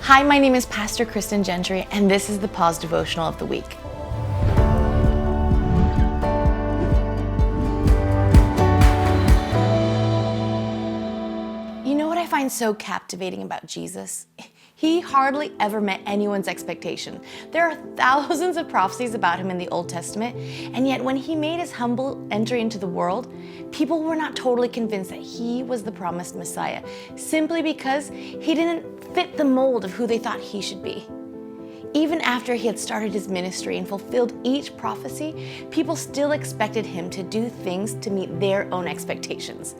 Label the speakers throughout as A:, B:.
A: Hi, my name is Pastor Kristen Gentry, and this is the Pause Devotional of the Week. You know what I find so captivating about Jesus? He hardly ever met anyone's expectation. There are thousands of prophecies about him in the Old Testament, and yet when he made his humble entry into the world, people were not totally convinced that he was the promised Messiah, simply because he didn't fit the mold of who they thought he should be. Even after he had started his ministry and fulfilled each prophecy, people still expected him to do things to meet their own expectations.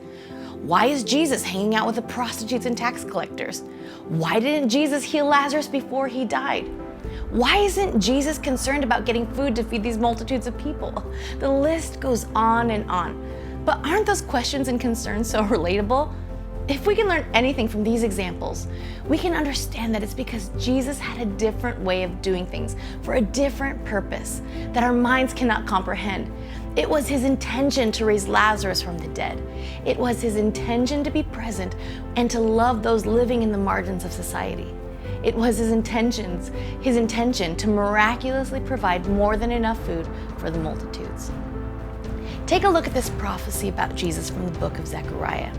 A: Why is Jesus hanging out with the prostitutes and tax collectors? Why didn't Jesus heal Lazarus before he died? Why isn't Jesus concerned about getting food to feed these multitudes of people? The list goes on and on. But aren't those questions and concerns so relatable? If we can learn anything from these examples, we can understand that it's because Jesus had a different way of doing things for a different purpose that our minds cannot comprehend. It was his intention to raise Lazarus from the dead. It was his intention to be present and to love those living in the margins of society. It was his intention to miraculously provide more than enough food for the multitudes. Take a look at this prophecy about Jesus from the book of Zechariah.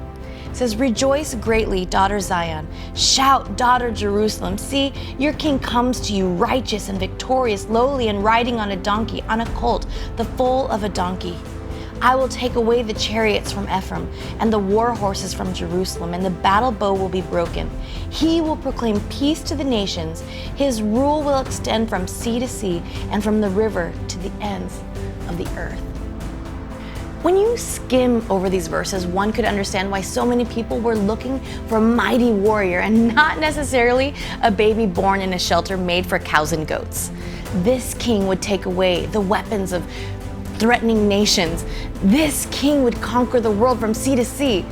A: It says, "Rejoice greatly, daughter Zion. Shout, daughter Jerusalem. See, your king comes to you, righteous and victorious, lowly and riding on a donkey, on a colt, the foal of a donkey. I will take away the chariots from Ephraim and the war horses from Jerusalem, and the battle bow will be broken. He will proclaim peace to the nations. His rule will extend from sea to sea and from the river to the ends of the earth." When you skim over these verses, one could understand why so many people were looking for a mighty warrior and not necessarily a baby born in a shelter made for cows and goats. This king would take away the weapons of threatening nations. This king would conquer the world from sea to sea.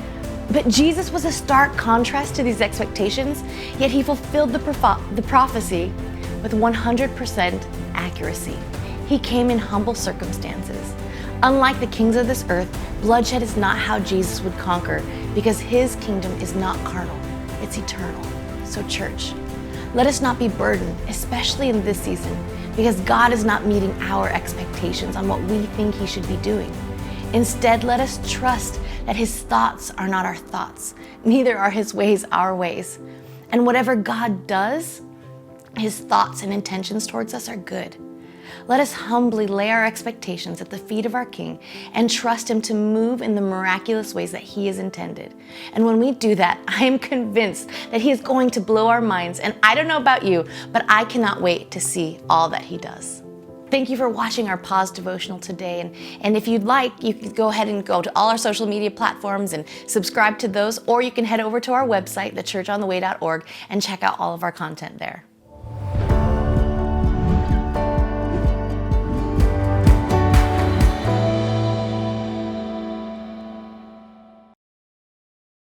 A: But Jesus was a stark contrast to these expectations, yet he fulfilled the prophecy with 100% accuracy. He came in humble circumstances. Unlike the kings of this earth, bloodshed is not how Jesus would conquer, because his kingdom is not carnal, it's eternal. So church, let us not be burdened, especially in this season, because God is not meeting our expectations on what we think he should be doing. Instead, let us trust that his thoughts are not our thoughts, neither are his ways our ways. And whatever God does, his thoughts and intentions towards us are good. Let us humbly lay our expectations at the feet of our King and trust him to move in the miraculous ways that he has intended. And when we do that, I am convinced that he is going to blow our minds. And I don't know about you, but I cannot wait to see all that he does. Thank you for watching our Pause Devotional today. And if you'd like, you can go ahead and go to all our social media platforms and subscribe to those, or you can head over to our website, thechurchontheway.org, and check out all of our content there.